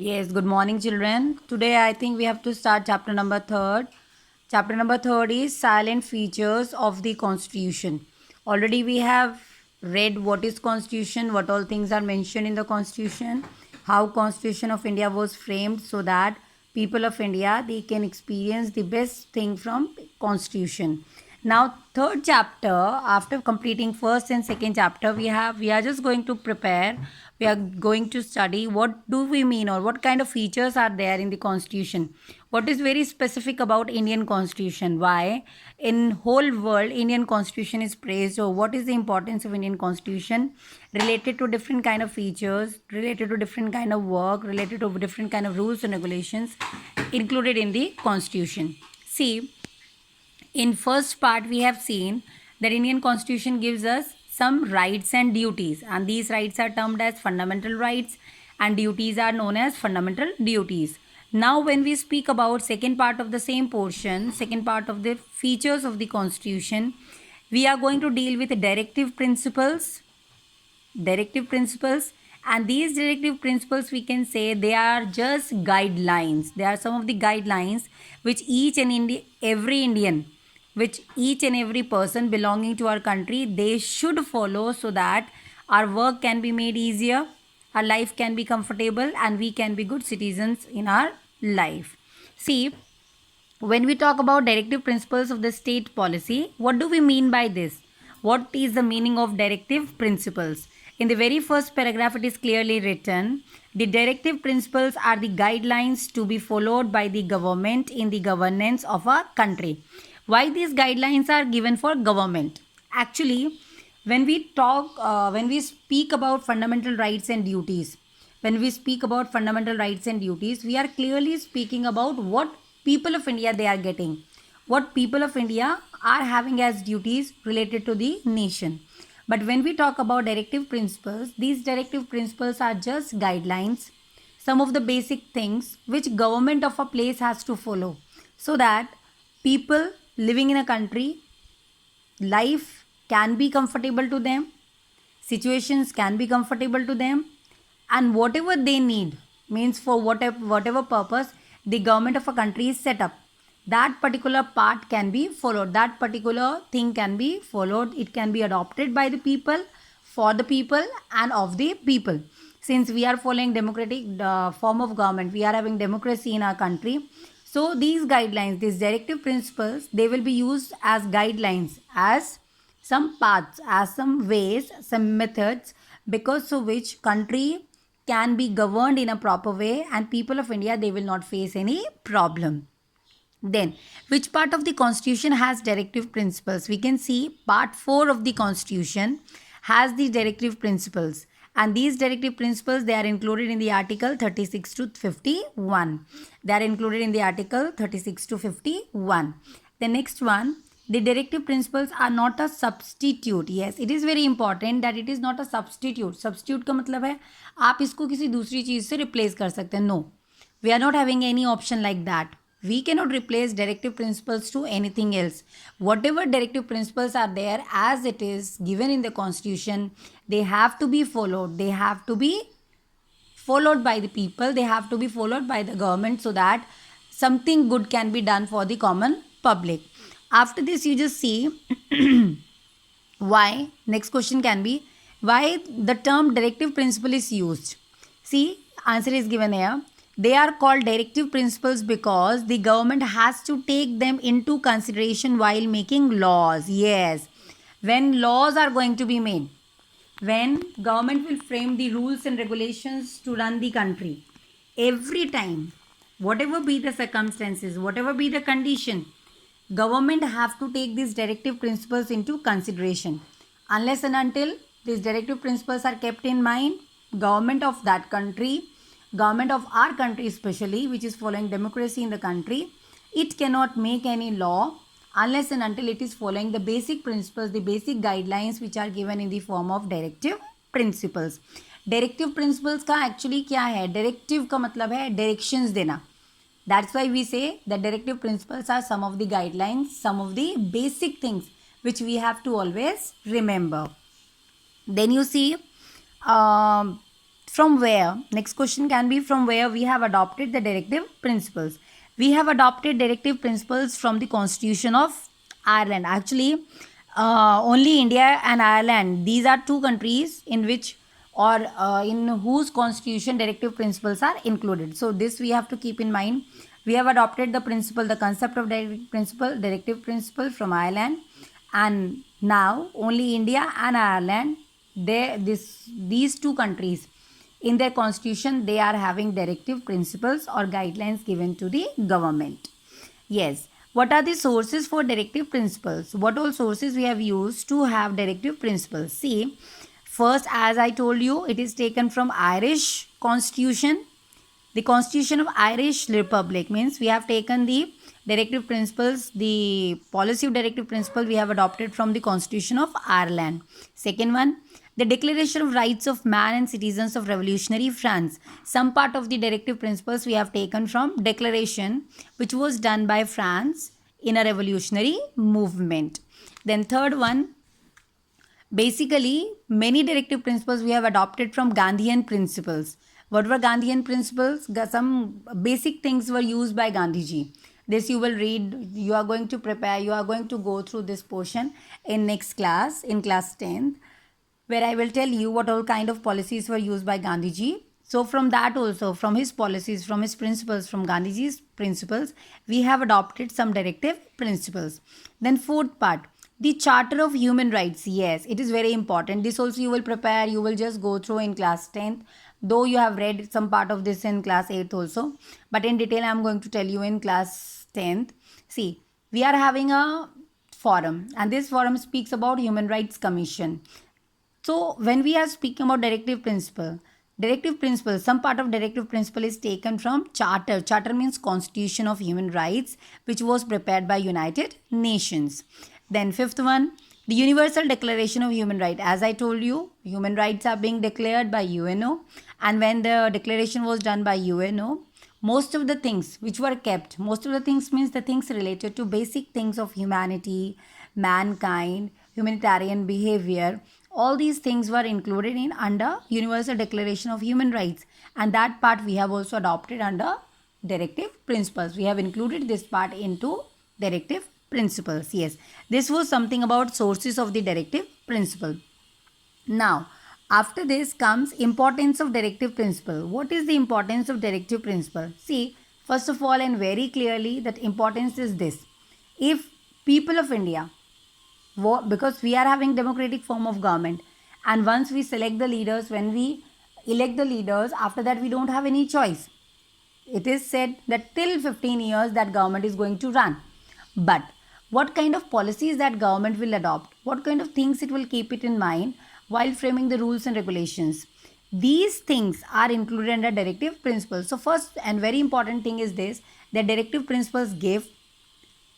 Yes, good morning, children. Today, I think we have to start chapter number third. Chapter number third is silent features of the Constitution. Already, we have read what is Constitution, what all things are mentioned in the Constitution, how Constitution of India was framed so that people of India they can experience the best thing from Constitution. Now, third chapter, after completing first and second chapter, we are just going to prepare. We are going to study what do we mean or what kind of features are there in the Constitution. What is very specific about Indian Constitution? Why in whole world Indian Constitution is praised? Or what is the importance of Indian Constitution related to different kind of features, related to different kind of work, related to different kind of rules and regulations included in the Constitution? See, in first part we have seen that Indian Constitution gives us some rights and duties, and these rights are termed as fundamental rights and duties are known as fundamental duties. Now when we speak about second part of the same portion, second part of the features of the Constitution, we are going to deal with directive principles, and these directive principles we can say they are just guidelines. They are some of the guidelines which every Indian, which each and every person belonging to our country they should follow so that our work can be made easier, our life can be comfortable, and we can be good citizens in our life. See, when we talk about directive principles of the state policy, what do we mean by this? What is the meaning of directive principles? In the very first paragraph, it is clearly written the directive principles are the guidelines to be followed by the government in the governance of a country. Why these guidelines are given for government? Actually, when we speak about fundamental rights and duties, when we speak about fundamental rights and duties, we are clearly speaking about what people of India they are getting, what people of India are having as duties related to the nation. But when we talk about directive principles, these directive principles are just guidelines, some of the basic things which government of a place has to follow so that people living in a country, life can be comfortable to them, situations can be comfortable to them, and whatever they need, means for whatever purpose the government of a country is set up, that particular part can be followed, that particular thing can be followed, it can be adopted by the people, for the people, and of the people. Since we are following democratic form of government, we are having democracy in our country, so these guidelines, these directive principles, they will be used as guidelines, as some paths, as some ways, some methods, because of which country can be governed in a proper way and people of India they will not face any problem. Then, which part of the Constitution has directive principles? We can see part 4 of the Constitution has the directive principles. And these directive principles, they are included in the article 36 to 51. They are included in the article 36 to 51. The next one, the directive principles are not a substitute. Yes, it is very important that it is not a substitute. Substitute का मतलब है आप इसको किसी दूसरी चीज़ से replace कर सकते हैं. No, we are not having any option like that. We cannot replace directive principles to anything else. Whatever directive principles are there as it is given in the Constitution, they have to be followed. They have to be followed by the people. They have to be followed by the government so that something good can be done for the common public. After this, you just see why. Next question can be why the term directive principle is used. See, answer is given here. They are called directive principles because the government has to take them into consideration while making laws. Yes, when laws are going to be made, when government will frame the rules and regulations to run the country, every time, whatever be the circumstances, whatever be the condition, government have to take these directive principles into consideration. Unless and until these directive principles are kept in mind, government of that country, government of our country especially, which is following democracy in the country, it cannot make any law unless and until it is following the basic principles, the basic guidelines which are given in the form of directive principles. Directive principles का actually क्या है? Directive का मतलब है directions देना. That's why we say that directive principles are some of the guidelines, some of the basic things which we have to always remember. Then you see From where? Next question can be from where we have adopted the directive principles. We have adopted directive principles from the Constitution of Ireland. Actually, only India and Ireland, these are two countries in which or in whose constitution directive principles are included. So this we have to keep in mind. We have adopted the principle, the concept of directive principle from Ireland, and now only India and Ireland, these two countries, in their constitution they are having directive principles or guidelines given to the government. Yes. What are the sources for directive principles? What all sources we have used to have directive principles? See, first, as I told you, it is taken from Irish constitution. The constitution of Irish Republic means we have taken the directive principles, the policy of directive principle we have adopted from the constitution of Ireland. Second one, the Declaration of Rights of Man and Citizens of Revolutionary France. Some part of the directive principles we have taken from declaration which was done by France in a revolutionary movement. Then third one, basically many directive principles we have adopted from Gandhian principles. What were Gandhian principles? Some basic things were used by Gandhiji. This you will read, you are going to prepare, you are going to go through this portion in next class, in class 10th, where I will tell you what all kind of policies were used by Gandhiji. So from that also, from his policies, from his principles, from Gandhiji's principles, we have adopted some directive principles. Then fourth part, the Charter of Human Rights. Yes, it is very important. This also you will prepare, you will just go through in class 10th. Though you have read some part of this in class 8th also. But in detail, I am going to tell you in class 10th. See, we are having a forum, and this forum speaks about Human Rights Commission. So when we are speaking about directive principle, some part of directive principle is taken from Charter. Charter means Constitution of Human Rights, which was prepared by United Nations. Then fifth one, the Universal Declaration of Human Rights. As I told you, human rights are being declared by UNO, and when the declaration was done by UNO, most of the things which were kept, most of the things means the things related to basic things of humanity, mankind, humanitarian behavior, all these things were included in under Universal Declaration of Human Rights, and that part we have also adopted under directive principles. We have included this part into directive principles. Yes, this was something about sources of the directive principle. Now, after this comes importance of directive principle. What is the importance of directive principle? See, first of all and very clearly that importance is this. If people of India, because we are having democratic form of government, and once we select the leaders, when we elect the leaders, after that we don't have any choice. It is said that till 15 years that government is going to run. But what kind of policies that government will adopt, what kind of things it will keep it in mind while framing the rules and regulations, these things are included under directive principles. So first and very important thing is this, that directive principles give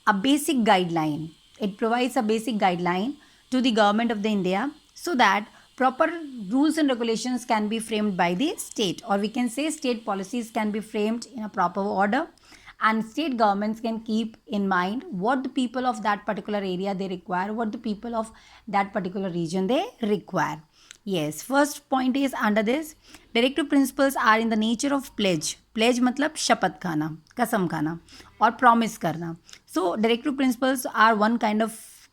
a basic guideline. It provides a basic guideline to the government of the India so that proper rules and regulations can be framed by the state, or we can say state policies can be framed in a proper order, and state governments can keep in mind what the people of that particular area they require, what the people of that particular region they require. Yes, first point is under this, directive principles are in the nature of pledge. Pledge matlab shapat khana, kasam khana, or promise karna. So directive principles are one kind of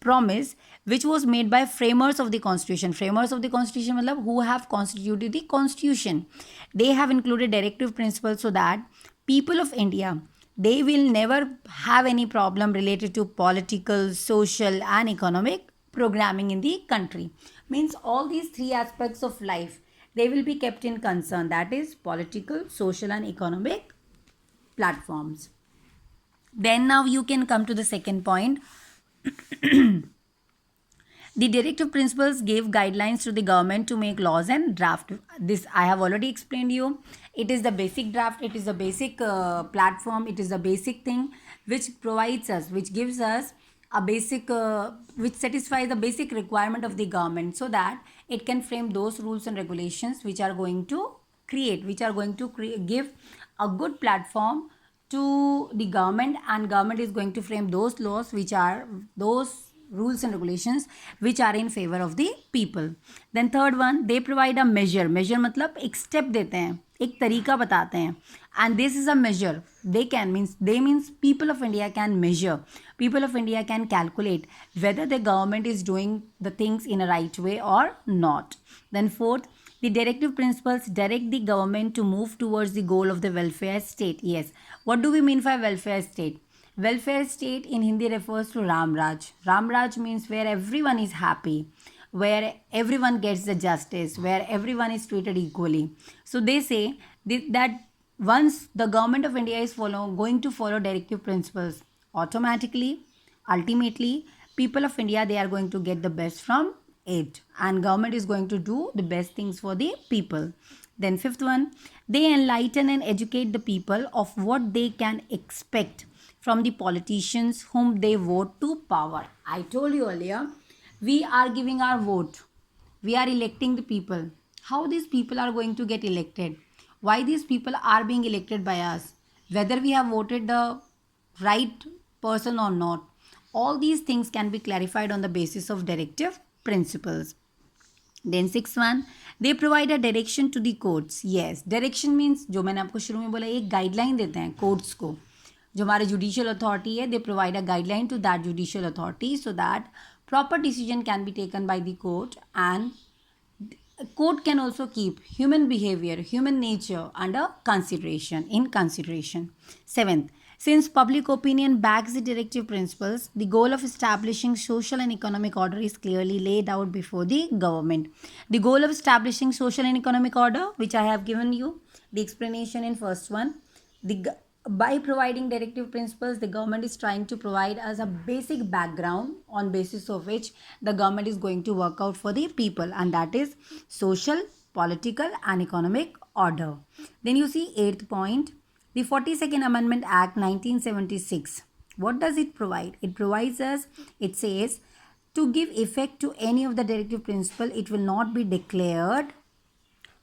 promise which was made by framers of the constitution. Framers of the constitution matlab who have constituted the constitution. They have included directive principles so that people of India, they will never have any problem related to political, social and economic programming in the country. Means all these three aspects of life, they will be kept in concern, that is political, social and economic platforms. Then now you can come to the second point. The directive principles gave guidelines to the government to make laws and draft. This I have already explained you. It is the basic draft, it is the basic platform, it is the basic thing which provides us, which gives us a basic, which satisfies the basic requirement of the government so that it can frame those rules and regulations which are going to create, which are going to give a good platform to the government, and government is going to frame those laws which are those rules and regulations which are in favor of the people. Then third one, they provide a measure मतलब एक step देते हैं, एक तरीका बताते हैं, and this is a measure. They means people of India can measure, people of India can calculate whether the government is doing the things in a right way or not. Then fourth, the directive principles direct the government to move towards the goal of the welfare state. Yes, what do we mean by welfare state? Welfare state in Hindi refers to Ram Raj. Ram Raj means where everyone is happy, where everyone gets the justice, where everyone is treated equally. So they say that once the government of India is going to follow directive principles, automatically, ultimately, people of India, they are going to get the best from it, and government is going to do the best things for the people. Then fifth one, they enlighten and educate the people of what they can expect from the politicians whom they vote to power. I told you earlier, we are giving our vote, we are electing the people. How these people are going to get elected, why these people are being elected by us, whether we have voted the right person or not, all these things can be clarified on the basis of directive principles. Then sixth one, they provide a direction to the courts. Yes, direction means जो मैंने आपको शुरू में बोला, एक guideline देते हैं courts को, जो हमारे जुडिशियल अथॉरिटी है, they provide a guideline to that judicial authority so that proper decision can be taken by the court, and court can also keep human behavior, human nature under consideration. Seventh, since public opinion backs the directive principles, the goal of establishing social and economic order is clearly laid out before the government. The goal of establishing social and economic order, which I have given you the explanation in first one, by providing directive principles, the government is trying to provide us a basic background on basis of which the government is going to work out for the people, and that is social, political and economic order. Then you see eighth point, the 42nd Amendment Act 1976. What does it provide? It provides us, it says, to give effect to any of the directive principle, it will not be declared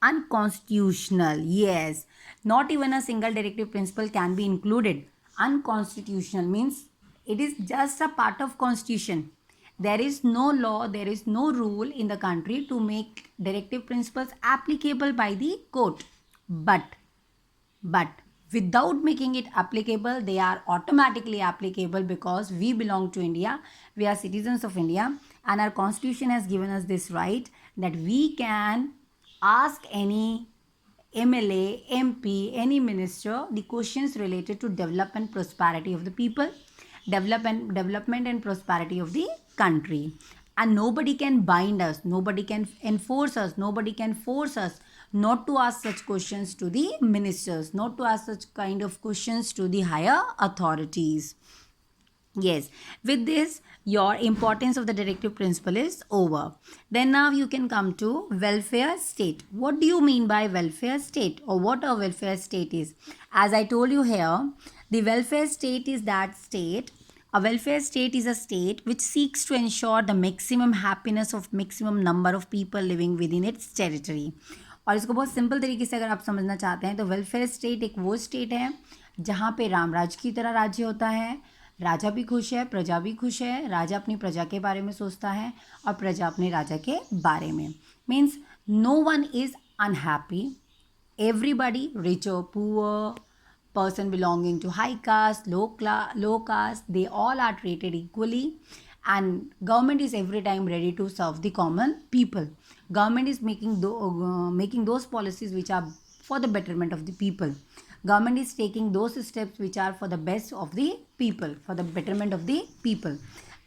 unconstitutional. Yes, not even a single directive principle can be included. Unconstitutional means it is just a part of constitution. There is no law, there is no rule in the country to make directive principles applicable by the court. But without making it applicable, they are automatically applicable because we belong to India, we are citizens of India, and our constitution has given us this right that we can ask any MLA, MP, any minister the questions related to development, prosperity of the people, development and prosperity of the country. And nobody can bind us, nobody can enforce us, nobody can force us not to ask such questions to the ministers, not to ask such kind of questions to the higher authorities. Yes, with this, your importance of the directive principle is over. Then now you can come to welfare state. What do you mean by welfare state, or what a welfare state is? As I told you here, the welfare state is that state. A welfare state is a state which seeks to ensure the maximum happiness of maximum number of people living within its territory. और इसको बहुत simple तरीके से अगर आप समझना चाहते हैं तो वेलफेयर स्टेट एक वो स्टेट है जहाँ पे रामराज की तरह राज्य होता है, राजा भी खुश है, प्रजा भी खुश है, राजा अपनी प्रजा के बारे में सोचता है और प्रजा अपने राजा के बारे में. Means no one is unhappy, everybody, rich और poor, person belonging to high caste, low caste, they all are treated equally, and government is every time ready to serve the common people. Government is making those policies which are for the betterment of the people. Government is taking those steps which are for the best of the people, for the betterment of the people,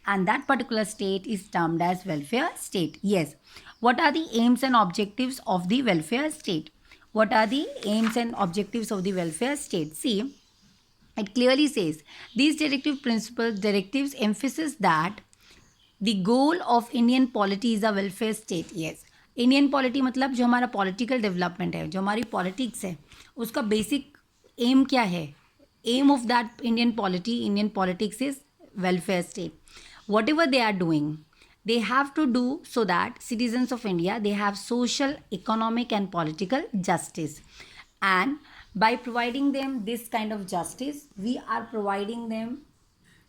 and that particular state is termed as welfare state. Yes, what are the aims and objectives of the welfare state? What are the aims and objectives of the welfare state? See, it clearly says these directives emphasize that the goal of Indian polity is a welfare state. Yes, Indian polity मतलब जो हमारा political development है, जो हमारी politics है, उसका basic aim क्या है? Aim of that Indian politics is welfare state. Whatever they are doing, they have to do so that citizens of India, they have social, economic and political justice. And by providing them this kind of justice, we are providing them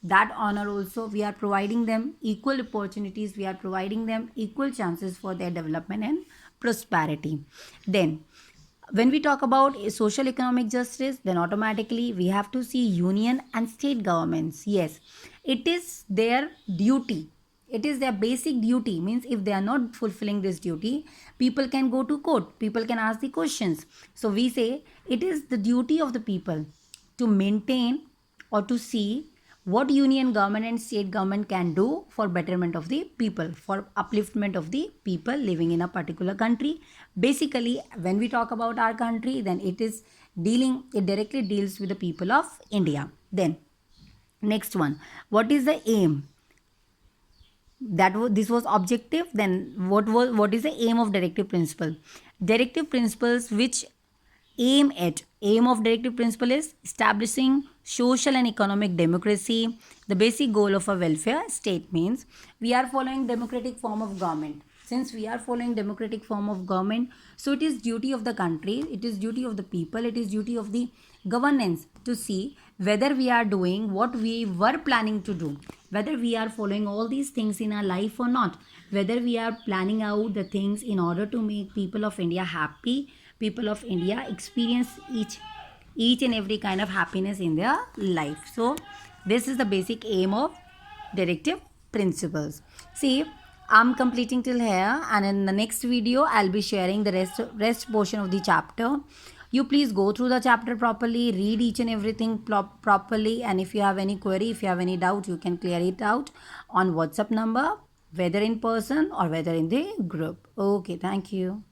that honor also. We are providing them equal opportunities, we are providing them equal chances for their development and prosperity. Then when we talk about social economic justice, then automatically we have to see union and state governments. Yes, it is their duty, it is their basic duty. Means if they are not fulfilling this duty, people can go to court, people can ask the questions. So we say it is the duty of the people to maintain or to see what union government and state government can do for betterment of the people, for upliftment of the people living in a particular country. Basically, when we talk about our country, then it directly deals with the people of India. Then next one, what is the aim? This was objective. Then what is the aim of directive principle? Directive principles which aim of directive principle is establishing social and economic democracy, the basic goal of a welfare state. Means we are following democratic form of government. Since we are following democratic form of government, so it is duty of the country, it is duty of the people, it is duty of the governance to see whether we are doing what we were planning to do, whether we are following all these things in our life or not, whether we are planning out the things in order to make people of India happy, people of India experience each and every kind of happiness in their life. So this is the basic aim of directive principles. See, I'm completing till here, and in the next video I'll be sharing the rest portion of the chapter. You please go through the chapter properly, read each and everything properly, and if you have any query, if you have any doubt, you can clear it out on WhatsApp number, whether in person or whether in the group. Okay, thank you.